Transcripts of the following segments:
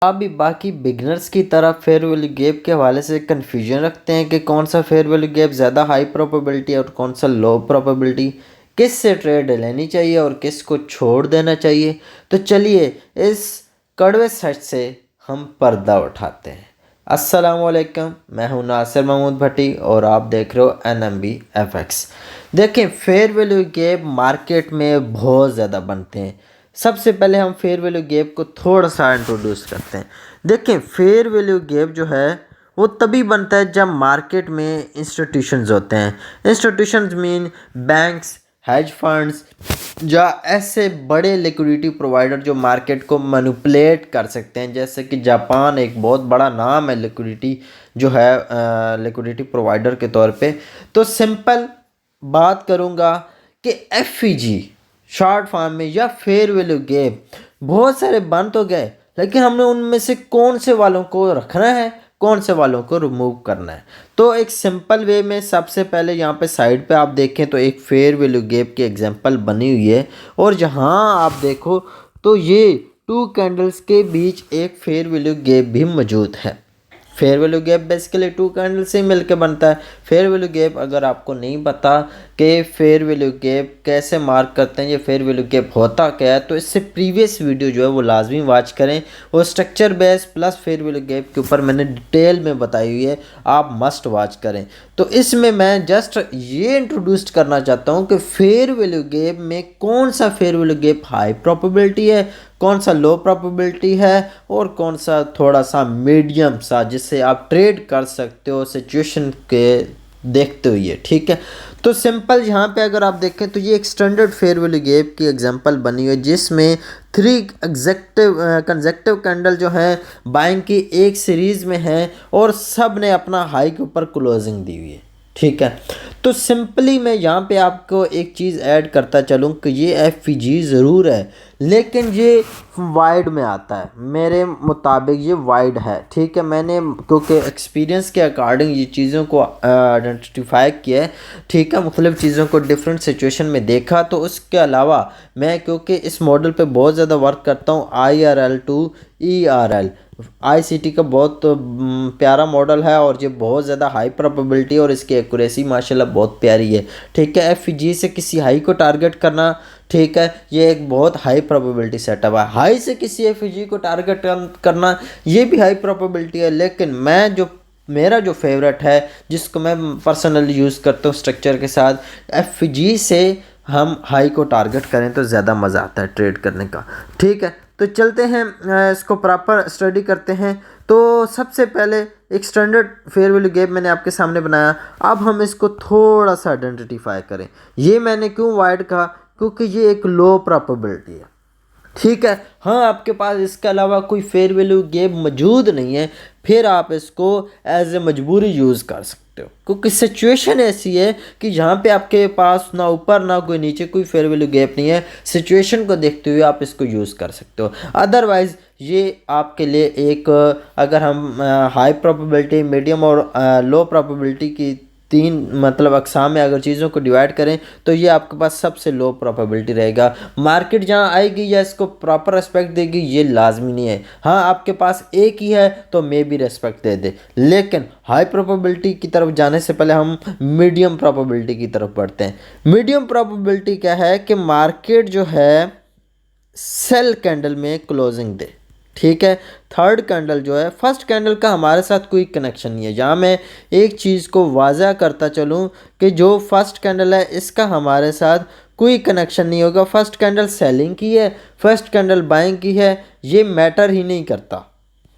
आप भी बाकी बिगनर्स की तरह फेयर वैल्यू गैप के हवाले से कन्फ्यूजन रखते हैं कि कौन सा फेयर वैल्यू गैप ज़्यादा हाई प्रोबेबिलिटी है और कौन सा लो प्रोबेबिलिटी, किस से ट्रेड लेनी चाहिए और किस को छोड़ देना चाहिए। तो चलिए इस कड़वे सच से हम पर्दा उठाते हैं। अस्सलामुअलैकुम, मैं हूं नासिर महमूद भट्टी और आप देख रहे हो NMB FX। देखें, फेयर वैल्यू गैप मार्केट में बहुत ज़्यादा बनते हैं। सबसे पहले हम फेयर वैल्यू गैप को थोड़ा सा इंट्रोड्यूस करते हैं। देखें, फेयर वैल्यू गैप जो है वो तभी बनता है जब मार्केट में इंस्टीट्यूशंस होते हैं। Institutions mean banks, hedge funds या ऐसे बड़े लिक्विडिटी प्रोवाइडर जो मार्केट को मैनिपुलेट कर सकते हैं। जैसे कि जापान एक बहुत बड़ा नाम है लिक्विडिटी जो है लिक्विडिटी प्रोवाइडर के तौर पे। तो सिंपल बात करूँगा कि FVG शॉर्ट फॉर्म में या फेयर वैल्यू गैप बहुत सारे बन तो गए, लेकिन हमने उनमें से कौन से वालों को रखना है, कौन से वालों को रिमूव करना है। तो एक सिंपल वे में सबसे पहले यहाँ पे साइड पे आप देखें तो एक फेयर वैल्यू गैप की एग्जांपल बनी हुई है और जहाँ आप देखो तो ये 2 कैंडल्स के बीच एक फेयर वैल्यू गैप भी मौजूद है। Fair value gap basically 2 candle से मिलकर बनता है। फेयर वैल्यू गैप अगर आपको नहीं पता कि फेयर वैल्यू गैप कैसे मार्क करते हैं, ये फेयर वैल्यू गैप होता क्या है, तो इससे प्रीवियस वीडियो जो है वो लाजमी वॉच करें। वो structure base plus fair value gap के ऊपर मैंने डिटेल में बताई हुई है, आप मस्ट वॉच करें। तो इसमें मैं जस्ट ये इंट्रोड्यूस करना चाहता हूँ कि फेयर वैल्यू गैप में कौन सा fair value gap high probability है, कौन सा लो प्रोबेबिलिटी है और कौन सा थोड़ा सा मीडियम सा जिससे आप ट्रेड कर सकते हो सिचुएशन के देखते हुए। ठीक है, तो सिंपल यहाँ पे अगर आप देखें तो ये एक स्टैंडर्ड फेयर वैल्यू गैप की एग्जांपल बनी हुई है जिसमें 3 कंसेक्टिव कैंडल जो है बाइंग की एक सीरीज़ में है और सब ने अपना हाई के ऊपर क्लोजिंग दी हुई है। ठीक है, तो सिंपली मैं यहाँ पे आपको एक चीज़ ऐड करता चलूँ कि ये FVG ज़रूर है, लेकिन ये वाइड में आता है। मेरे मुताबिक ये वाइड है। ठीक है, मैंने क्योंकि एक्सपीरियंस के अकॉर्डिंग ये चीज़ों को आइडेंटिफाई किया है। ठीक है, मुख्तलिफ़ चीज़ों को डिफरेंट सिचुएशन में देखा। तो उसके अलावा मैं क्योंकि इस मॉडल पे बहुत ज़्यादा वर्क करता हूँ, IRL to ERL ICT का बहुत प्यारा मॉडल है और ये बहुत ज़्यादा हाई प्रोबेबिलिटी और इसकी एक्यूरेसी माशाल्लाह बहुत प्यारी है। ठीक है, FVG से किसी हाई को टारगेट करना, ठीक है, ये एक बहुत हाई प्रोबेबिलिटी सेटअप है। हाई से किसी FVG को टारगेट करना ये भी हाई प्रोबेबिलिटी है, लेकिन मेरा जो फेवरेट है जिसको मैं पर्सनली यूज़ करता हूँ स्ट्रक्चर के साथ, FVG से हम हाई को टारगेट करें तो ज़्यादा मज़ा आता है ट्रेड करने का। ठीक है, तो चलते हैं इसको प्रॉपर स्टडी करते हैं। तो सबसे पहले एक स्टैंडर्ड फेयर वैल्यू गैप मैंने आपके सामने बनाया। अब हम इसको थोड़ा सा आइडेंटिफाई करें। ये मैंने क्यों वाइड कहा, क्योंकि ये एक लो प्रोबेबिलिटी है। ठीक है, हाँ, आपके पास इसके अलावा कोई फेयर वैल्यू गैप मौजूद नहीं है, फिर आप इसको एज ए मजबूरी यूज़ कर सकते हो, क्योंकि सिचुएशन ऐसी है कि जहाँ पे आपके पास ना ऊपर ना कोई नीचे कोई फेयर वैल्यू गैप नहीं है। सिचुएशन को देखते हुए आप इसको यूज़ कर सकते हो। अदरवाइज़ ये आपके लिए एक अगर हम हाई प्रोबेबिलिटी, मीडियम और लो प्रोबेबिलिटी की 3 मतलब अक़साम में अगर चीज़ों को डिवाइड करें तो ये आपके पास सबसे लो प्रोबेबिलिटी रहेगा। मार्केट जहाँ आएगी या इसको प्रॉपर रेस्पेक्ट देगी ये लाजमी नहीं है। हाँ, आपके पास एक ही है तो मे भी रेस्पेक्ट दे दे, लेकिन हाई प्रोबेबिलिटी की तरफ जाने से पहले हम मीडियम प्रोबेबिलिटी की तरफ बढ़ते हैं। मीडियम प्रोबेबिलिटी क्या है कि मार्केट जो है सेल कैंडल में क्लोजिंग दे। ठीक है, थर्ड कैंडल जो है, फर्स्ट कैंडल का हमारे साथ कोई कनेक्शन नहीं है। यहाँ मैं एक चीज़ को वाज़ा करता चलूँ कि जो फर्स्ट कैंडल है इसका हमारे साथ कोई कनेक्शन नहीं होगा। फर्स्ट कैंडल सेलिंग की है, फर्स्ट कैंडल बाइंग की है, ये मैटर ही नहीं करता।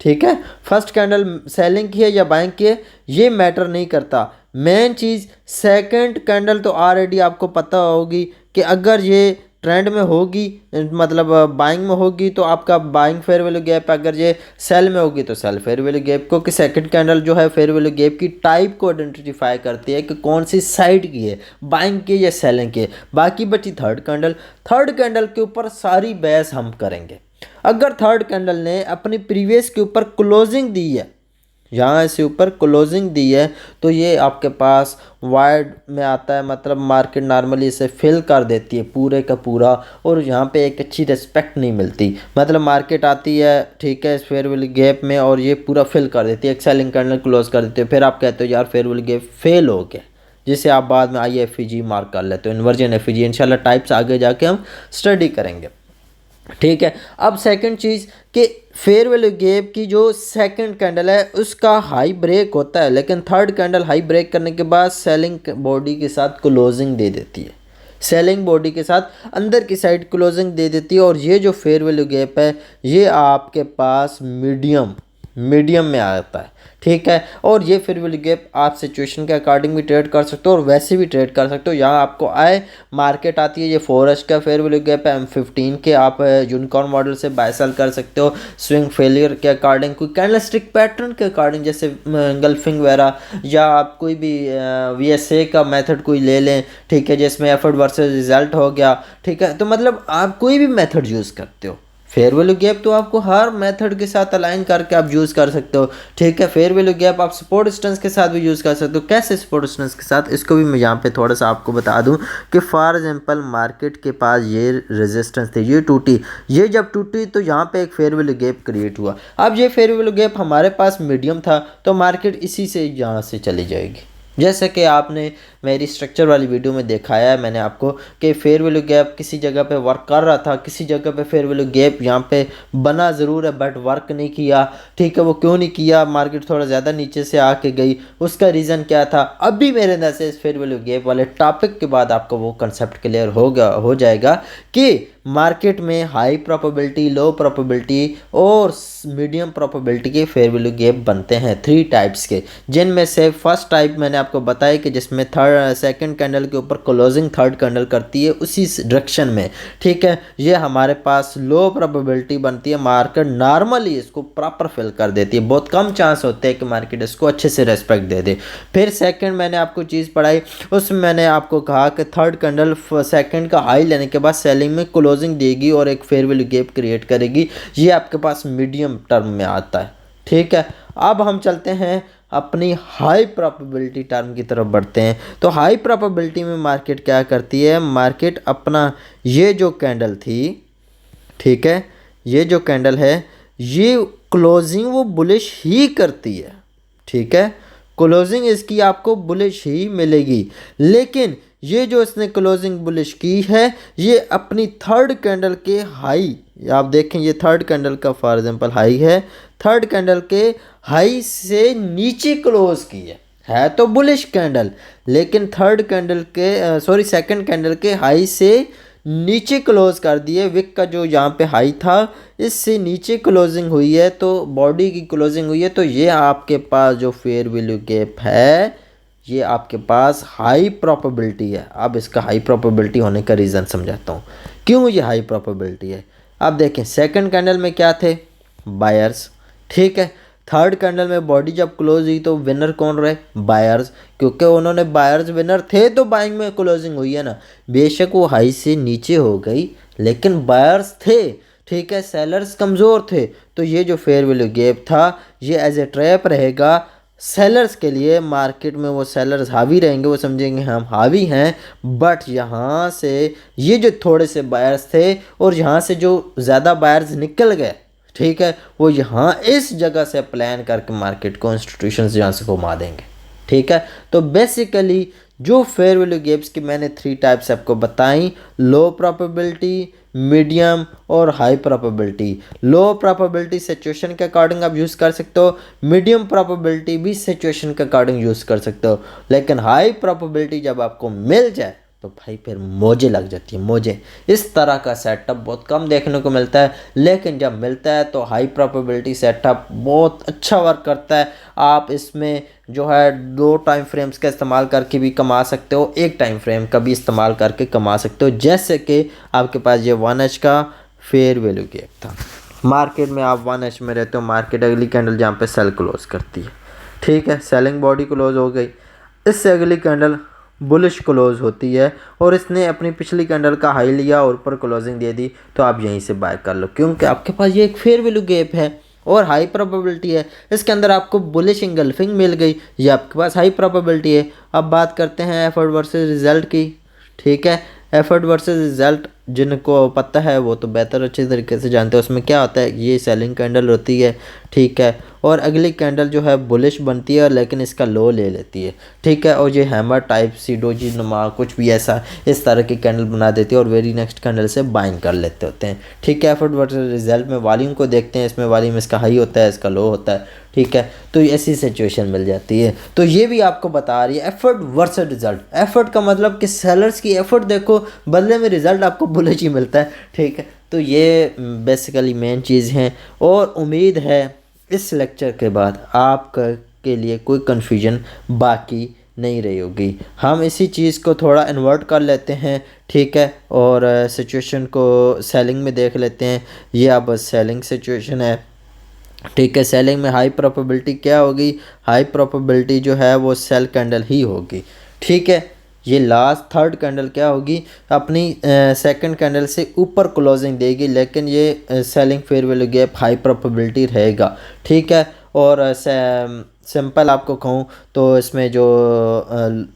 ठीक है, फर्स्ट कैंडल सेलिंग की है या बाइंग की है ये मैटर नहीं करता। मेन चीज़ सेकंड कैंडल तो ऑलरेडी आपको पता होगी कि अगर ये ट्रेंड में होगी मतलब बाइंग में होगी तो आपका बाइंग फेयर वैल्यू गैप, अगर ये सेल में होगी तो सेल फेयर वैल्यू गैप, क्योंकि सेकंड कैंडल जो है फेयर वैल्यू गैप की टाइप को आइडेंटिफाई करती है कि कौन सी साइड की है, बाइंग की या सेलिंग की है। बाकी बची थर्ड कैंडल के ऊपर सारी बहस हम करेंगे। अगर थर्ड कैंडल ने अपनी प्रीवियस के ऊपर क्लोजिंग दी है यहाँ से ऊपर क्लोजिंग दी है तो ये आपके पास वाइड में आता है, मतलब मार्केट नॉर्मली इसे फिल कर देती है पूरे का पूरा, और यहाँ पे एक अच्छी रिस्पेक्ट नहीं मिलती। मतलब मार्केट आती है ठीक है इस फेयर वैल्यू गैप में और ये पूरा फिल कर देती है, एक सेलिंग कैंडल क्लोज कर देती है, फिर आप कहते हो यार फेयर वैल्यू गैप फेल हो गया, जिसे आप बाद में IFEG मार्क कर लेते हो, इन्वर्जन FEG इंशाल्लाह टाइप्स आगे जाके हम स्टडी करेंगे। ठीक है, अब सेकंड चीज़ कि फेयर वैल्यू गैप की जो सेकंड कैंडल है उसका हाई ब्रेक होता है, लेकिन थर्ड कैंडल हाई ब्रेक करने के बाद सेलिंग बॉडी के साथ क्लोजिंग दे देती है, सेलिंग बॉडी के साथ अंदर की साइड क्लोजिंग दे देती है। और ये जो फेयर वैल्यू गैप है ये आपके पास मीडियम में आता है। ठीक है, और ये फेयर वैल्यू गैप आप सिचुएशन के अकॉर्डिंग भी ट्रेड कर सकते हो और वैसे भी ट्रेड कर सकते हो। यहाँ आपको मार्केट आती है, ये 4H का फेयर वैल्यू गैप है, M15 के आप यूनिकॉर्न मॉडल से बाय सेल कर सकते हो, स्विंग फेलियर के अकॉर्डिंग, कोई कैंडलस्टिक पैटर्न के अकॉर्डिंग जैसे गल्फिंग वगैरह, या आप कोई भी VSA का मेथड कोई ले लें, ठीक है, जिसमें एफर्ट वर्सेस रिजल्ट हो गया। ठीक है, तो मतलब आप कोई भी मेथड यूज़ करते हो, फेयर वैल्यू गैप तो आपको हर मेथड के साथ अलाइन करके आप यूज़ कर सकते हो। ठीक है, फेयर वैल्यू गैप आप सपोर्ट डिस्टेंस के साथ भी यूज़ कर सकते हो। कैसे सपोर्ट डिस्टेंस के साथ, इसको भी मैं यहाँ पे थोड़ा सा आपको बता दूं कि फॉर एग्जांपल मार्केट के पास ये रेजिस्टेंस थी, ये टूटी, ये जब टूटी तो यहाँ पे एक फेयर वैल्यू गैप क्रिएट हुआ। अब ये फेयर वैल्यू गैप हमारे पास मीडियम था तो मार्केट इसी से यहाँ से चली जाएगी। जैसे कि आपने मेरी स्ट्रक्चर वाली वीडियो में दिखाया है मैंने आपको कि फेयर वैल्यू गैप किसी जगह पे वर्क कर रहा था, किसी जगह पे फेयर वैल्यू गैप यहाँ पे बना ज़रूर है बट वर्क नहीं किया। ठीक है, वो क्यों नहीं किया, मार्केट थोड़ा ज़्यादा नीचे से आके गई, उसका रीज़न क्या था, अब भी मेरे अंदर से इस फेयर वैल्यू गैप वाले टॉपिक के बाद आपको वो कंसेप्ट क्लियर हो जाएगा कि मार्केट में हाई प्रोबेबिलिटी, लो प्रोबेबिलिटी और मीडियम प्रोबेबिलिटी के फेयर वैल्यू गैप बनते हैं 3 टाइप्स के, जिनमें से फर्स्ट टाइप मैंने आपको बताया कि जिसमें सेकंड कैंडल के ऊपर क्लोजिंग थर्ड कैंडल करती है उसी डायरेक्शन में। ठीक है, ये हमारे पास लो प्रोबेबिलिटी बनती है, मार्केट नॉर्मली इसको प्रॉपर फिल कर देती है, बहुत कम चांस होते हैं कि मार्केट इसको अच्छे से रेस्पेक्ट दे दे। फिर सेकंड मैंने आपको चीज़ पढ़ाई, उसमें मैंने आपको कहा कि थर्ड कैंडल सेकंड का हाई लेने के बाद सेलिंग में क्लोजिंग देगी और एक फेयर वैल्यू गैप क्रिएट करेगी, ये आपके पास मीडियम टर्म में आता है। ठीक है, अब हम चलते हैं अपनी हाई प्रोबेबिलिटी टर्म की तरफ बढ़ते हैं। तो हाई प्रोबेबिलिटी में मार्केट क्या करती है, मार्केट अपना ये जो कैंडल थी, ठीक है, ये जो कैंडल है ये क्लोजिंग वो बुलिश ही करती है। ठीक है, क्लोजिंग इसकी आपको बुलिश ही मिलेगी, लेकिन ये जो इसने क्लोजिंग बुलिश की है ये अपनी थर्ड कैंडल के हाई, आप देखें ये थर्ड कैंडल का फॉर एग्जांपल हाई है, थर्ड कैंडल के हाई से नीचे क्लोज की है तो बुलिश कैंडल, लेकिन थर्ड कैंडल के सेकंड कैंडल के हाई से नीचे क्लोज कर दिए, विक का जो यहाँ पे हाई था इससे नीचे क्लोजिंग हुई है, तो बॉडी की क्लोजिंग हुई है, तो ये आपके पास जो फेयर वैल्यू गैप है ये आपके पास हाई प्रोबेबिलिटी है। अब इसका हाई प्रोबेबिलिटी होने का रीज़न समझाता हूँ क्यों ये हाई प्रोबेबिलिटी है। अब देखें सेकंड कैंडल में क्या थे, बायर्स। ठीक है, थर्ड कैंडल में बॉडी जब क्लोज हुई तो विनर कौन रहे, बायर्स, क्योंकि उन्होंने बायर्स विनर थे तो बाइंग में क्लोजिंग हुई है ना, बेशक वो हाई से नीचे हो गई लेकिन बायर्स थे। ठीक है, सेलर्स कमज़ोर थे, तो ये जो फेयर वैल्यू गैप था ये एज ए ट्रैप रहेगा सेलर्स के लिए। मार्केट में वो सेलर्स हावी रहेंगे, वो समझेंगे हम हावी हैं, बट यहाँ से ये जो थोड़े से बायर्स थे और यहाँ से जो ज़्यादा बायर्स निकल गए, ठीक है, वो यहाँ इस जगह से प्लान करके मार्केट को इंस्टीट्यूशंस यहाँ से घुमा देंगे। ठीक है, तो बेसिकली जो फेयर वैल्यू गैप्स की मैंने 3 टाइप्स आपको बताई, लो प्रोबेबिलिटी, मीडियम और हाई प्रोबेबिलिटी। लो प्रोबेबिलिटी सिचुएशन के अकॉर्डिंग आप यूज़ कर सकते हो, मीडियम प्रोबेबिलिटी भी सिचुएशन के अकॉर्डिंग यूज़ कर सकते हो, लेकिन हाई प्रोबेबिलिटी जब आपको मिल जाए तो भाई फिर मौजे लग जाती है, मौजे। इस तरह का सेटअप बहुत कम देखने को मिलता है, लेकिन जब मिलता है तो हाई प्रोबेबिलिटी सेटअप बहुत अच्छा वर्क करता है। आप इसमें जो है 2 टाइम फ्रेम्स का इस्तेमाल करके भी कमा सकते हो, 1 टाइम फ्रेम का भी इस्तेमाल करके कमा सकते हो। जैसे कि आपके पास ये 1H का फेयर वैल्यू गैप था, मार्केट में आप 1H में रहते हो, मार्केट अगली कैंडल जहाँ पे सेल क्लोज करती है, ठीक है, सेलिंग बॉडी क्लोज हो गई, इससे अगली कैंडल बुलिश क्लोज होती है और इसने अपनी पिछली कैंडल का हाई लिया और ऊपर क्लोजिंग दे दी, तो आप यहीं से बाय कर लो, क्योंकि आपके पास ये एक फेयर वैल्यू गैप है। और हाई प्रोबेबिलिटी है, इसके अंदर आपको बुलिश इंगल्फिंग मिल गई, ये आपके पास हाई प्रोबेबिलिटी है। अब बात करते हैं एफर्ट वर्सेस रिजल्ट की। ठीक है, एफर्ट वर्सेस रिजल्ट जिनको पता है वो तो बेहतर अच्छे तरीके से जानते हैं। उसमें क्या होता है, ये सेलिंग कैंडल होती है, ठीक है, और अगली कैंडल जो है बुलिश बनती है लेकिन इसका लो ले लेती है, ठीक है, और ये हैमर टाइप सी डोजी नुमा कुछ भी ऐसा इस तरह की कैंडल बना देती है और वेरी नेक्स्ट कैंडल से बाइंग कर लेते होते हैं। ठीक है, एफर्ट वर्सेस रिजल्ट में वॉल्यूम को देखते हैं, इसमें वॉल्यूम इसका हाई होता है, इसका लो होता है, ठीक है, तो ऐसी सिचुएशन मिल जाती है। तो ये भी आपको बता रही है एफर्ट वर्सेस रिजल्ट। एफर्ट का मतलब कि सेलर्स की एफर्ट देखो, बदले में रिजल्ट आपको बुलिश ही मिलता है, ठीक है। तो ये बेसिकली मेन चीज़ हैं और उम्मीद है इस लेक्चर के बाद आपका के लिए कोई कन्फ्यूजन बाकी नहीं रही होगी। हम इसी चीज़ को थोड़ा इन्वर्ट कर लेते हैं, ठीक है, और सिचुएशन को सेलिंग में देख लेते हैं। ये अब सेलिंग सिचुएशन है, ठीक है। सेलिंग में हाई प्रोबेबिलिटी क्या होगी, हाई प्रोबेबिलिटी जो है वो सेल कैंडल ही होगी, ठीक है। ये लास्ट थर्ड कैंडल क्या होगी, अपनी सेकंड कैंडल से ऊपर क्लोजिंग देगी, लेकिन ये selling fair value gap high probability रहेगा, ठीक है। और सिंपल आपको कहूँ तो इसमें जो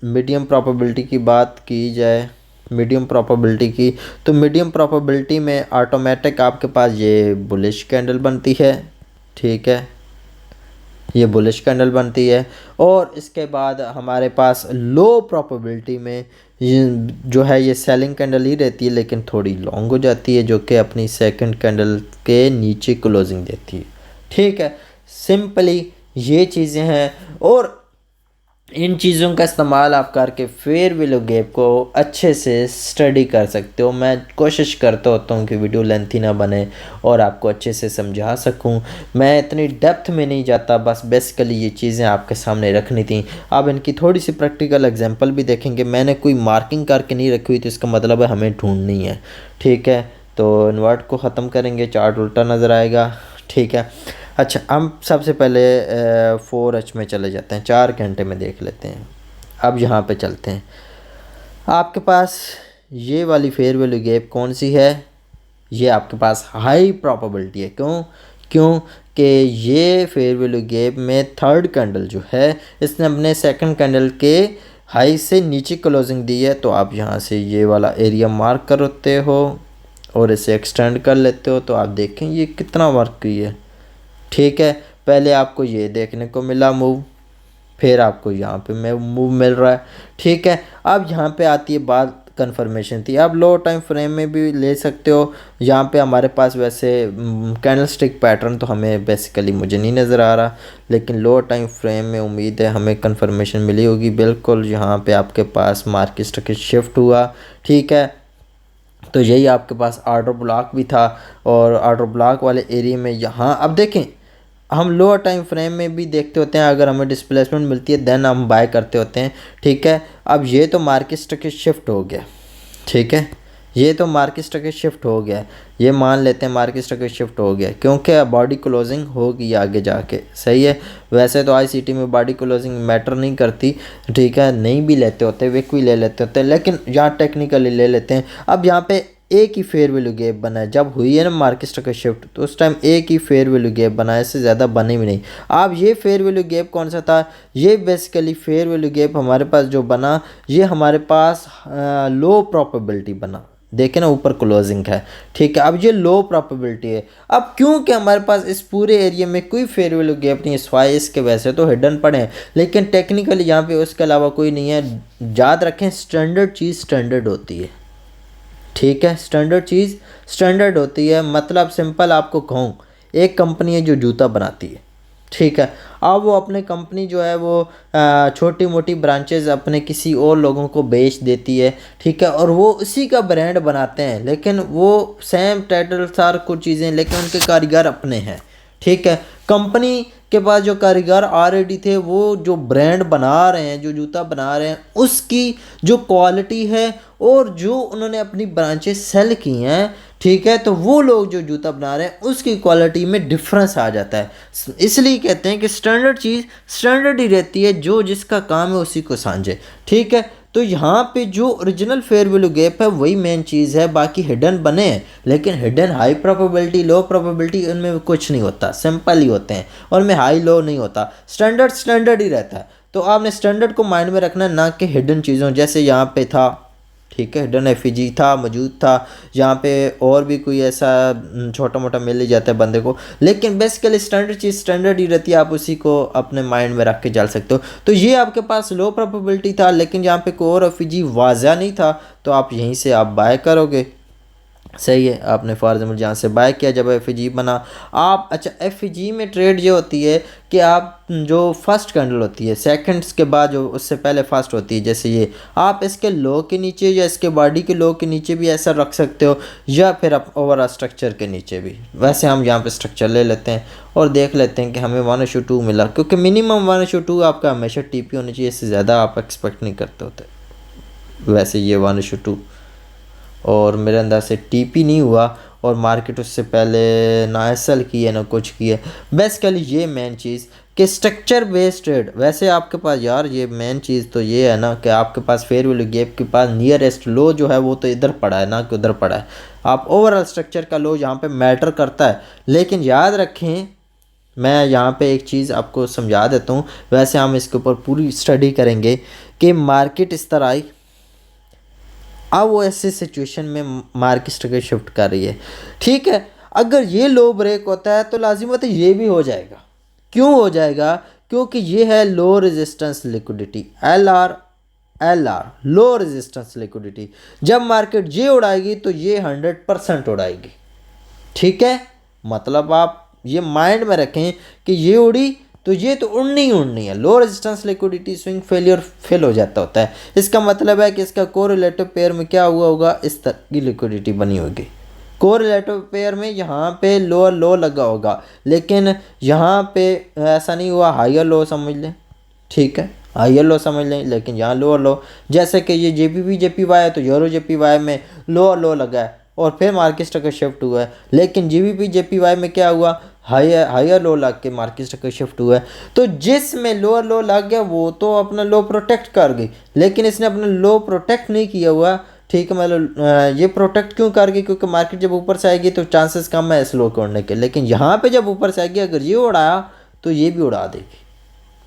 मीडियम प्रोबेबिलिटी की बात की जाए, मीडियम प्रोबेबिलिटी की, तो मीडियम प्रोबेबिलिटी में ऑटोमेटिक आपके पास ये बुलिश कैंडल बनती है, ठीक है, ये बुलिश कैंडल बनती है। और इसके बाद हमारे पास लो प्रोबेबिलिटी में जो है ये सेलिंग कैंडल ही रहती है लेकिन थोड़ी लॉन्ग हो जाती है, जो कि अपनी सेकंड कैंडल के नीचे क्लोजिंग देती है, ठीक है। सिंपली ये चीज़ें हैं और इन चीज़ों का इस्तेमाल आप करके फेयर वैल्यू गैप को अच्छे से स्टडी कर सकते हो। मैं कोशिश करता होता हूँ कि वीडियो लेंथी ना बने और आपको अच्छे से समझा सकूँ। मैं इतनी डेप्थ में नहीं जाता, बस बेसिकली ये चीज़ें आपके सामने रखनी थी। अब इनकी थोड़ी सी प्रैक्टिकल एग्जांपल भी देखेंगे। मैंने कोई मार्किंग करके नहीं रखी हुई, तो इसका मतलब है हमें ढूंढनी है, ठीक है। तो इन्वर्ट को ख़त्म करेंगे, चार्ट उल्टा नज़र आएगा, ठीक है। अच्छा, हम सबसे पहले 4H में चले जाते हैं, 4 घंटे में देख लेते हैं। अब यहाँ पे चलते हैं, आपके पास ये वाली फेयर वैल्यू गैप कौन सी है, ये आपके पास हाई प्रोबेबिलिटी है। क्योंकि ये फेयर वैल्यू गैप में थर्ड कैंडल जो है इसने अपने सेकंड कैंडल के हाई से नीचे क्लोजिंग दी है। तो आप यहाँ से ये वाला एरिया मार्क करते हो और इसे एक्सटेंड कर लेते हो, तो आप देखें ये कितना वर्क की है, ठीक है। पहले आपको ये देखने को मिला मूव, फिर आपको यहाँ पे मूव मिल रहा है, ठीक है। अब यहाँ पे आती है बात कन्फर्मेशन थी। आप लो टाइम फ्रेम में भी ले सकते हो। यहाँ पे हमारे पास वैसे कैंडल स्टिक पैटर्न तो हमें बेसिकली मुझे नहीं नज़र आ रहा, लेकिन लो टाइम फ्रेम में उम्मीद है हमें कन्फर्मेशन मिली होगी। बिल्कुल यहाँ पे आपके पास मार्केट स्ट्रक्चर शिफ्ट हुआ, ठीक है। तो यही आपके पास ऑर्डर ब्लॉक भी था और ऑर्डर ब्लॉक वाले एरिया में यहाँ अब देखें, हम लोअर टाइम फ्रेम में भी देखते होते हैं, अगर हमें डिस्प्लेसमेंट मिलती है देन हम बाय करते होते हैं, ठीक है। अब ये तो मार्केट स्ट्रक्चर शिफ्ट हो गया, ठीक है, ये तो मार्केट स्ट्रक्चर शिफ्ट हो गया, ये मान लेते हैं मार्केट स्ट्रक्चर शिफ्ट हो गया क्योंकि बॉडी क्लोजिंग होगी आगे जाके, सही है। वैसे तो आईसीटी में बॉडी क्लोजिंग मैटर नहीं करती, ठीक है, नहीं भी लेते होते, विक भी ले लेते होते हैं, लेकिन यहाँ टेक्निकली ले लेते हैं। अब यहाँ पे एक ही फेयर वैल्यू गैप बना है, जब हुई है ना मार्केट स्ट्रक्चर शिफ्ट, तो उस टाइम एक ही फेयर वैल्यू गैप बना है, इससे ज़्यादा बने भी नहीं। अब ये फेयर वैल्यू गैप कौन सा था, ये बेसिकली फेयर वैल्यू गैप हमारे पास जो बना, ये हमारे पास लो प्रोबेबिलिटी बना, देखें ना ऊपर क्लोजिंग है, ठीक है। अब ये लो प्रोबेबिलिटी है। अब क्योंकि हमारे पास इस पूरे एरिया में कोई फेयर वैल्यू गैप नहीं है, स्वाई इसके वैसे तो हिडन पड़े हैं, लेकिन टेक्निकली यहाँ पे उसके अलावा कोई नहीं है। याद रखें, स्टैंडर्ड चीज़ स्टैंडर्ड होती है, ठीक है, स्टैंडर्ड चीज़ स्टैंडर्ड होती है। मतलब सिंपल आपको कहूँ, एक कंपनी है जो जूता बनाती है, ठीक है। अब वो अपने कंपनी जो है वो छोटी मोटी ब्रांचेस अपने किसी और लोगों को बेच देती है, ठीक है, और वो उसी का ब्रांड बनाते हैं, लेकिन वो सेम टाइटल सार कुछ चीज़ें, लेकिन उनके कारीगर अपने हैं, ठीक है। कंपनी के पास जो कारीगर ऑलरेडी थे, वो जो ब्रांड बना रहे हैं, जो जूता बना रहे हैं, उसकी जो क्वालिटी है और जो उन्होंने अपनी ब्रांचेस सेल की हैं, ठीक है, तो वो लोग जो जूता बना रहे हैं उसकी क्वालिटी में डिफरेंस आ जाता है। इसलिए कहते हैं कि स्टैंडर्ड चीज़ स्टैंडर्ड ही रहती है, जो जिसका काम है उसी को सांझे, ठीक है। तो यहाँ पे जो ओरिजिनल फेयर वैल्यू गैप है वही मेन चीज़ है, बाकी हिडन बने हैं, लेकिन हिडन हाई प्रोबेबिलिटी लो प्रोबेबिलिटी उनमें कुछ नहीं होता, सिंपल ही होते हैं, और में हाई लो नहीं होता, स्टैंडर्ड स्टैंडर्ड ही रहता है। तो आपने स्टैंडर्ड को माइंड में रखना है, ना कि हिडन चीज़ों, जैसे यहाँ पे था, ठीक है, हिडन एफईजी था, मौजूद था यहाँ पे, और भी कोई ऐसा छोटा मोटा मिल ही जाता है बंदे को, लेकिन बेसिकली स्टैंडर्ड चीज़ स्टैंडर्ड ही रहती है, आप उसी को अपने माइंड में रख के चल सकते हो। तो ये आपके पास लो प्रोबेबिलिटी था, लेकिन यहाँ पे कोई और एफईजी वाज़ा नहीं था, तो आप यहीं से आप बाय करोगे। सही है, आपने फॉर एग्जाम्पल जहाँ से बाय किया, जब एफ बना आप, अच्छा एफ में ट्रेड ये होती है कि आप जो फर्स्ट कैंडल होती है सेकंड्स के बाद जो उससे पहले फर्स्ट होती है, जैसे ये आप इसके लो के नीचे या इसके बॉडी के लो के नीचे भी ऐसा रख सकते हो, या फिर आप ओवरऑल स्ट्रक्चर के नीचे भी। वैसे हम यहाँ पे स्ट्रक्चर ले लेते हैं और देख लेते हैं कि हमें 1/2 मिला, क्योंकि मिनिमम 1/2 आपका हमेशा टीपी होनी चाहिए, इससे ज़्यादा आप एक्सपेक्ट नहीं करते होते। वैसे ये 1/2 और मेरे अंदर से टीपी नहीं हुआ, और मार्केट उससे पहले ना एसएल की है ना कुछ की है। बेसिकली ये मेन चीज़ कि स्ट्रक्चर बेस्ड ट्रेड, वैसे आपके पास यार ये मेन चीज़ तो ये है ना कि आपके पास फेयर वैल्यू गैप के पास नियरेस्ट लो जो है वो तो इधर पड़ा है ना कि उधर पड़ा है। आप ओवरऑल स्ट्रक्चर का लो यहाँ पे मैटर करता है, लेकिन याद रखें, मैं यहाँ पे एक चीज़ आपको समझा देता हूँ, वैसे हम इसके ऊपर पूरी स्टडी करेंगे कि मार्केट इस तरह आई, अब वो ऐसे सिचुएशन में मार्केट स्ट्रक्चर शिफ्ट कर रही है, ठीक है। अगर ये लो ब्रेक होता है तो लाजिम बात है ये भी हो जाएगा। क्यों हो जाएगा? क्योंकि ये है low resistance liquidity, L R low resistance liquidity. जब मार्केट ये उड़ाएगी तो ये 100% उड़ाएगी, ठीक है। मतलब आप ये माइंड में रखें कि ये उड़ी तो ये तो उड़नी ही उड़नी है। Low resistance liquidity swing failure fail हो जाता होता है, इसका मतलब है कि इसका कोरिलेटिव पेयर में क्या हुआ होगा, इस तरह की लिक्विडिटी बनी होगी। कोरिलेटिव पेयर में यहाँ पे लोअर लो लगा होगा, लेकिन यहाँ पे ऐसा नहीं हुआ, हायर लो समझ लें, ठीक है, हायर लो समझ लें, लेकिन यहाँ लोअर लो, जैसे कि ये जेपीवाई है तो यूरो जेपीवाई में लोअर लो लगा है और फिर मार्केट स्ट्रक्चर शिफ्ट हुआ है, लेकिन जेपीवाई में क्या हुआ, हायर लो लग के मार्केट स्ट्रक्चर शिफ्ट हुआ है। तो जिसमें लोअर लो लग गया वो तो अपना लो प्रोटेक्ट कर गई, लेकिन इसने अपना लो प्रोटेक्ट नहीं किया हुआ, ठीक है। मतलब ये प्रोटेक्ट क्यों कर गई? क्योंकि मार्केट जब ऊपर से आएगी तो चांसेस कम है इस लो को उड़ने के, लेकिन यहाँ पे जब ऊपर से आएगी अगर ये उड़ाया तो ये भी उड़ा देगी,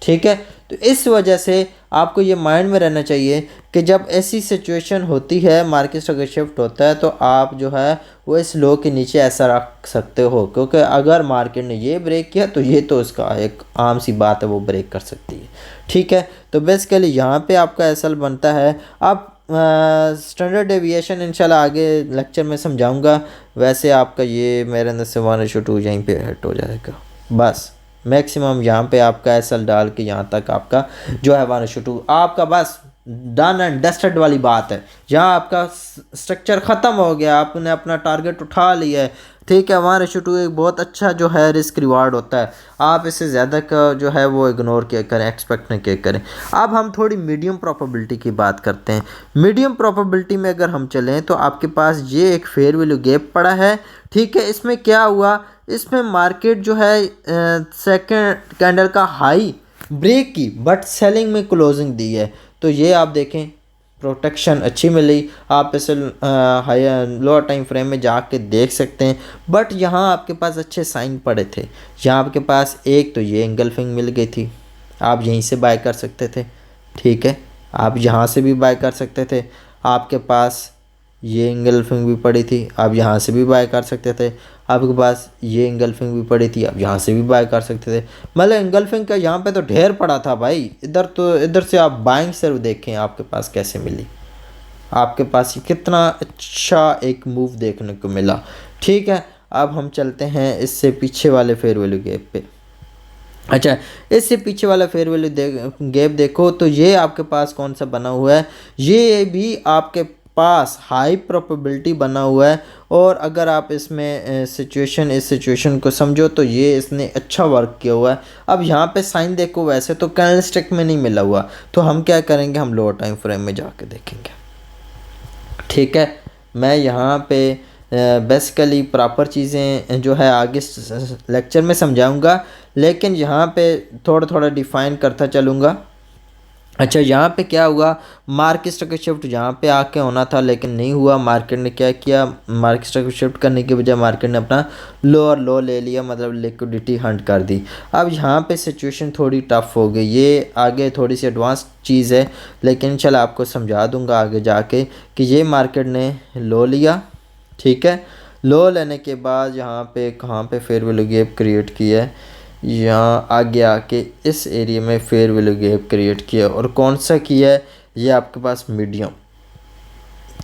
ठीक है। तो इस वजह से आपको ये माइंड में रहना चाहिए कि जब ऐसी सिचुएशन होती है, मार्केट अगर शिफ्ट होता है, तो आप जो है वो इस लो के नीचे ऐसा रख सकते हो, क्योंकि अगर मार्केट ने ये ब्रेक किया तो ये तो उसका एक आम सी बात है, वो ब्रेक कर सकती है, ठीक है। तो बेसिकली यहाँ पे आपका एसएल बनता है। आप स्टैंडर्ड डेविएशन इंशाल्लाह आगे लेक्चर में समझाऊंगा। वैसे आपका ये मेरे अंदर से 1/2 यहीं पे हिट हो जाएगा, बस मैक्सिमम यहाँ पे आपका एसएल डाल के यहाँ तक आपका जो है 1/2 आपका बस डन एंड डस्टेड वाली बात है। जहाँ आपका स्ट्रक्चर ख़त्म हो गया, आपने अपना टारगेट उठा लिया है, ठीक है। 1/2 एक बहुत अच्छा जो है रिस्क रिवार्ड होता है, आप इससे ज़्यादा का जो है वो इग्नोर क्या करें, एक्सपेक्ट नहीं क्या करें। अब हम थोड़ी मीडियम प्रोबेबिलिटी की बात करते हैं। मीडियम प्रोबेबिलिटी में अगर हम चलें तो आपके पास ये एक फेयर वैल्यू गैप पड़ा है, ठीक है। इसमें क्या हुआ, इसमें मार्केट जो है सेकंड कैंडल का हाई ब्रेक की, बट सेलिंग में क्लोजिंग दी है, तो ये आप देखें प्रोटेक्शन अच्छी मिली। आप इसे हाई लोअर टाइम फ्रेम में जाके देख सकते हैं, बट यहाँ आपके पास अच्छे साइन पड़े थे। यहाँ आपके पास एक तो ये एंगल्फिंग मिल गई थी, आप यहीं से बाय कर सकते थे, ठीक है। आप यहाँ से भी बाय कर सकते थे, आपके पास ये एंगल्फिंग भी पड़ी थी, आप यहाँ से भी बाय कर सकते थे। आपके पास ये एंगल्फिंग भी पड़ी थी, आप यहाँ से भी बाय कर सकते थे। मतलब एंगल्फिंग का यहाँ पे तो ढेर पड़ा था भाई, इधर तो इधर से आप बाइंग सर्व देखें आपके पास कैसे मिली, आपके पास कितना अच्छा एक मूव देखने को मिला, ठीक है। अब हम चलते हैं इससे पीछे वाले फेयर वैल्यू गैप पे। अच्छा, इससे पीछे वाला फेयर वैल्यू गैप देखो तो ये आपके पास कौन सा बना हुआ है, ये भी आपके पास हाई प्रोबेबिलिटी बना हुआ है। और अगर आप इसमें इस सिचुएशन को समझो तो ये इसने अच्छा वर्क किया हुआ है। अब यहाँ पे साइन देखो, वैसे तो कैंडलस्टिक में नहीं मिला हुआ, तो हम क्या करेंगे, हम लोअर टाइम फ्रेम में जाके देखेंगे, ठीक है। मैं यहाँ पे बेसिकली प्रॉपर चीज़ें जो है आगे लेक्चर में समझाऊंगा, लेकिन यहाँ पे थोड़ा थोड़ा डिफ़ाइन करता चलूँगा। अच्छा, यहाँ पे क्या हुआ, मार्केट स्ट्रक्चर शिफ्ट यहाँ पे आके होना था लेकिन नहीं हुआ। मार्केट ने क्या किया, मार्केट स्ट्रक्चर शिफ्ट करने के बजाय मार्केट ने अपना लोअर लो ले लिया, मतलब लिक्विडिटी हंट कर दी। अब यहाँ पे सिचुएशन थोड़ी टफ हो गई, ये आगे थोड़ी सी एडवांस चीज़ है लेकिन चल आपको समझा दूंगा आगे जाके कि ये मार्केट ने लो लिया, ठीक है। लो लेने के बाद यहाँ पे कहाँ पे फेयर वैल्यू गैप क्रिएट किया है, यहाँ आगे आके इस एरिया में फेयर वैल्यू गैप क्रिएट किया। और कौन सा किया है, ये आपके पास मीडियम,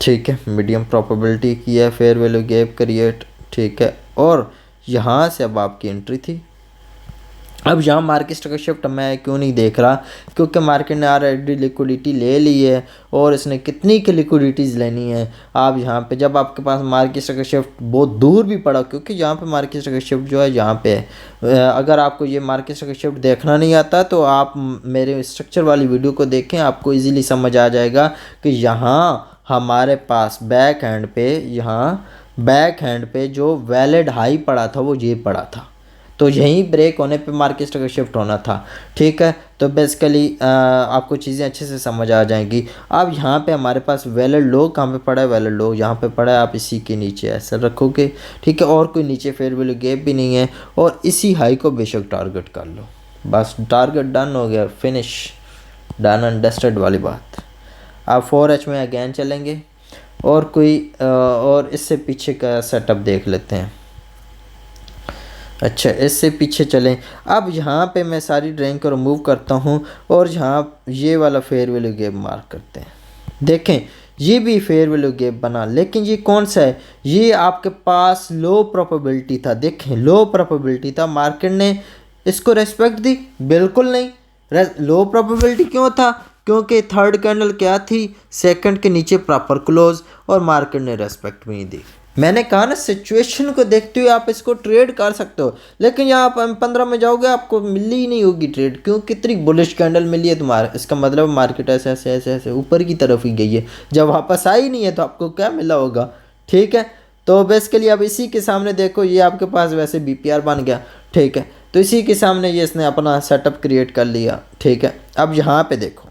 ठीक है, मीडियम प्रोबेबिलिटी किया है फेयर वैल्यू गैप क्रिएट, ठीक है। और यहाँ से अब आपकी एंट्री थी। अब यहाँ मार्केट स्ट्रक्चर शिफ्ट मैं क्यों नहीं देख रहा, क्योंकि मार्केट ने ऑलरेडी लिक्विडिटी ले ली है और इसने कितनी की लिक्विडिटीज़ लेनी है। आप यहाँ पे जब आपके पास मार्केट स्ट्रक्चर शिफ्ट बहुत दूर भी पड़ा, क्योंकि यहाँ पे मार्केट स्ट्रक्चर शिफ्ट जो है यहाँ पे है। अगर आपको ये मार्केट स्ट्रक्चर शिफ्ट देखना नहीं आता तो आप मेरे स्ट्रक्चर वाली वीडियो को देखें, आपको ईजिली समझ आ जाएगा कि यहाँ हमारे पास बैक हैंड पे, यहाँ बैक हैंड पे जो वैलिड हाई पड़ा था वो ये पड़ा था, तो यहीं ब्रेक होने पे मार्केट स्ट्रक्चर शिफ्ट होना था, ठीक है। तो बेसिकली आपको चीज़ें अच्छे से समझ आ जाएंगी। अब यहाँ पे हमारे पास वैलिड लो कहाँ पे पड़ा है, वैलिड लो यहाँ पे पड़ा है, आप इसी के नीचे ऐसा रखोगे, ठीक है। और कोई नीचे फेयर वैल्यू गैप भी नहीं है और इसी हाई को बेशक टारगेट कर लो, बस टारगेट डन हो गया, फिनिश, डन अंडरस्टूड वाली बात। आप 4H में अगेन चलेंगे और कोई और इससे पीछे का सेटअप देख लेते हैं। अच्छा, इससे पीछे चलें। अब यहाँ पे मैं सारी ड्राइंग को रिमूव करता हूँ और यहाँ ये वाला फेयर वैल्यू गैप मार्क करते हैं। देखें ये भी फेयर वैल्यू गैप बना, लेकिन ये कौन सा है, ये आपके पास लो प्रोबेबिलिटी था। देखें लो प्रोबेबिलिटी था, मार्केट ने इसको रेस्पेक्ट दी, बिल्कुल नहीं। लो प्रोबेबिलिटी क्यों था, क्योंकि थर्ड कैंडल क्या थी, सेकंड के नीचे प्रॉपर क्लोज, और मार्केट ने रेस्पेक्ट भी नहीं दी। मैंने कहा ना, सिचुएशन को देखते हुए आप इसको ट्रेड कर सकते हो, लेकिन यहाँ आप M15 में जाओगे आपको मिली ही नहीं होगी ट्रेड, क्यों, कितनी बुलिश कैंडल मिली है तुम्हारा, इसका मतलब मार्केट ऐसे ऐसे ऐसे ऐसे ऊपर की तरफ ही गई है, जब वापस आई नहीं है तो आपको क्या मिला होगा, ठीक है। तो बेसिकली अब इसी के सामने देखो, ये आपके पास वैसे BPR बन गया, ठीक है। तो इसी के सामने ये इसने अपना सेटअप क्रिएट कर लिया, ठीक है। अब यहाँ पे देखो,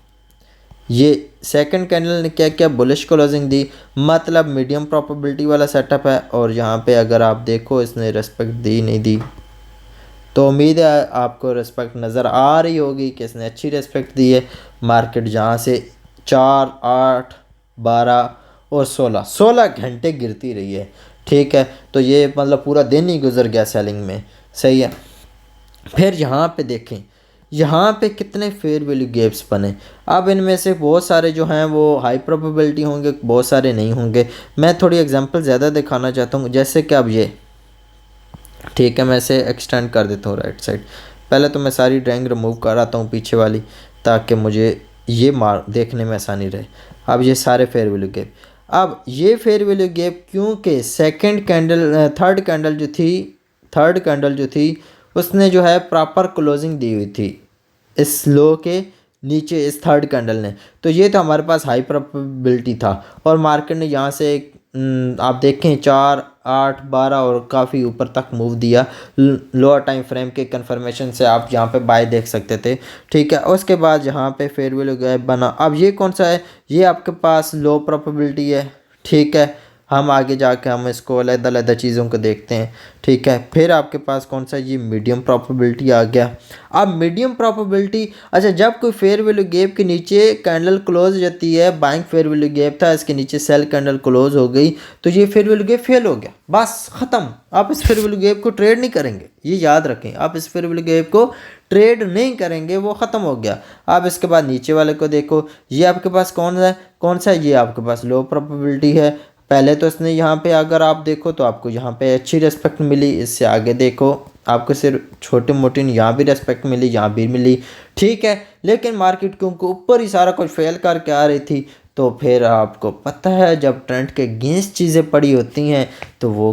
ये सेकंड कैंडल ने क्या क्या, बुलिश क्लोजिंग दी, मतलब मीडियम प्रोबेबिलिटी वाला सेटअप है। और यहाँ पे अगर आप देखो इसने रिस्पेक्ट दी नहीं दी, तो उम्मीद है आपको रिस्पेक्ट नज़र आ रही होगी कि इसने अच्छी रिस्पेक्ट दी है। मार्केट जहाँ से 4, 8, 12 और 16 घंटे गिरती रही है, ठीक है। तो ये मतलब पूरा दिन ही गुजर गया सेलिंग में, सही है। फिर यहाँ पे देखें, यहाँ पे कितने फेयर वैल्यू गैप्स बने। अब इनमें से बहुत सारे जो हैं वो हाई प्रोबेबिलिटी होंगे, बहुत सारे नहीं होंगे। मैं थोड़ी एग्जांपल ज़्यादा दिखाना चाहता हूँ, जैसे कि अब ये, ठीक है, मैं इसे एक्सटेंड कर देता हूँ राइट साइड। पहले तो मैं सारी ड्राइंग रिमूव कर आता हूँ पीछे वाली, ताकि मुझे ये मार देखने में आसानी रहे। अब ये सारे फेयर वैल्यू गैप, अब ये फेयर वैल्यू गैप क्योंकि सेकेंड कैंडल, थर्ड कैंडल जो थी उसने जो है प्रॉपर क्लोजिंग दी हुई थी इस लो के नीचे, इस थर्ड कैंडल ने, तो ये तो हमारे पास हाई प्रोबेबिलिटी था। और मार्केट ने यहाँ से आप देखें 4, 8, 12 और काफ़ी ऊपर तक मूव दिया। लोअर टाइम फ्रेम के कंफर्मेशन से आप यहाँ पे बाय देख सकते थे, ठीक है। उसके बाद यहाँ पे फेयर वैल्यू गैप बना। अब ये कौन सा है, ये आपके पास लो प्रोबेबिलिटी है, ठीक है। हम आगे जाके हम इसको अलग-अलग चीज़ों को देखते हैं, ठीक है। फिर आपके पास कौन सा, ये मीडियम प्रोबेबिलिटी आ गया। अब मीडियम प्रोबेबिलिटी, अच्छा, जब कोई फेयर वैल्यू गैप के नीचे कैंडल क्लोज हो जाती है, बाइंग फेयर वैल्यू गैप था, इसके नीचे सेल कैंडल क्लोज हो गई, तो ये फेयर वैल्यू गैप फेल हो गया, बस ख़त्म। आप इस फेयर वैल्यू गैप को ट्रेड नहीं करेंगे, ये याद रखें, आप इस फेयर वैल्यू गैप को ट्रेड नहीं करेंगे, वो ख़त्म हो गया। अब इसके बाद नीचे वाले को देखो, ये आपके पास कौन सा है, ये आपके पास लो प्रोबेबिलिटी है। पहले तो इसने यहाँ पे अगर आप देखो तो आपको यहाँ पे अच्छी रिस्पेक्ट मिली, इससे आगे देखो आपको सिर्फ छोटे मोटे यहाँ भी रिस्पेक्ट मिली, यहाँ भी मिली, ठीक है। लेकिन मार्केट क्योंकि ऊपर ही सारा कुछ फेल करके आ रही थी, तो फिर आपको पता है जब ट्रेंड के अगेंस्ट चीज़ें पड़ी होती हैं तो वो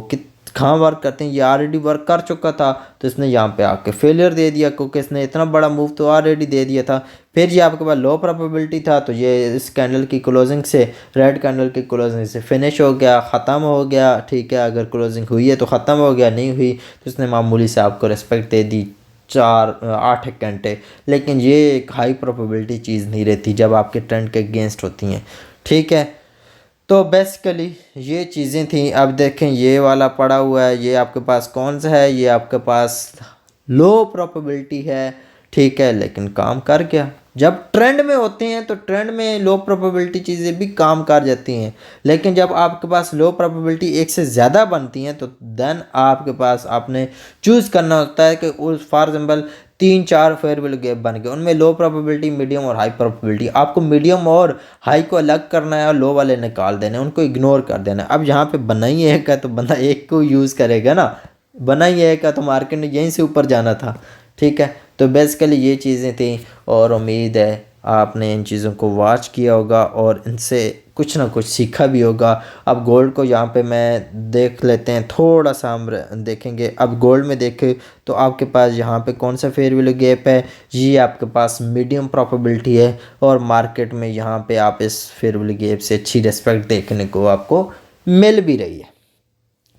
कहाँ वर्क करते हैं, ये ऑलरेडी वर्क कर चुका था, तो इसने यहाँ पे आके फेलियर दे दिया, क्योंकि इसने इतना बड़ा मूव तो ऑलरेडी दे दिया था। फिर ये आपके पास लो प्रोबेबिलिटी था, तो ये इस कैंडल की क्लोजिंग से, रेड कैंडल की क्लोजिंग से फिनिश हो गया, ख़त्म हो गया, ठीक है। अगर क्लोजिंग हुई है तो ख़त्म हो गया, नहीं हुई तो इसने मामूली से आपको रिस्पेक्ट दे दी, 8 घंटे, लेकिन ये एक हाई प्रोबेबिलिटी चीज़ नहीं रहती जब आपके ट्रेंड के अगेंस्ट होती हैं। ठीक है, तो बेसिकली ये चीज़ें थी। अब देखें ये वाला पड़ा हुआ है, ये आपके पास कौन सा है, ये आपके पास लो प्रोबेबिलिटी है। ठीक है, लेकिन काम कर गया। जब ट्रेंड में होते हैं तो ट्रेंड में लो प्रोबेबिलिटी चीज़ें भी काम कर जाती हैं, लेकिन जब आपके पास लो प्रोबेबिलिटी एक से ज़्यादा बनती हैं तो देन आपके पास आपने चूज़ करना होता है कि उस for example 3-4 fair value gap बन गए, उनमें लो प्रोबेबिलिटी, मीडियम और हाई प्रोबेबिलिटी। आपको मीडियम और हाई को अलग करना है और लो वाले निकाल देने, उनको इग्नोर कर देना है। अब यहाँ पे बना ही एक है तो बंदा एक को यूज़ करेगा ना, बना ही एक है तो मार्केट ने यहीं से ऊपर जाना था। ठीक है, तो बेसिकली ये चीज़ें थी और उम्मीद है आपने इन चीज़ों को वॉच किया होगा और इनसे कुछ ना कुछ सीखा भी होगा। अब गोल्ड को यहाँ पे मैं देख लेते हैं, थोड़ा सा हम देखेंगे। अब गोल्ड में देखें तो आपके पास यहाँ पे कौन सा फेयर वैल्यू गैप है, ये आपके पास मीडियम प्रोबेबिलिटी है और मार्केट में यहाँ पे आप इस फेयर वैल्यू गैप से अच्छी रिस्पेक्ट देखने को आपको मिल भी रही है।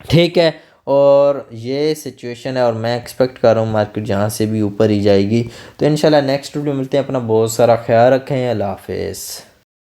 ठीक है, और ये सिचुएशन है और मैं एक्सपेक्ट कर रहा हूँ मार्केट जहाँ से भी ऊपर ही जाएगी। तो इंशाल्लाह नेक्स्ट वीडियो मिलते हैं। अपना बहुत सारा ख्याल रखें। अल्लाह हाफिज़।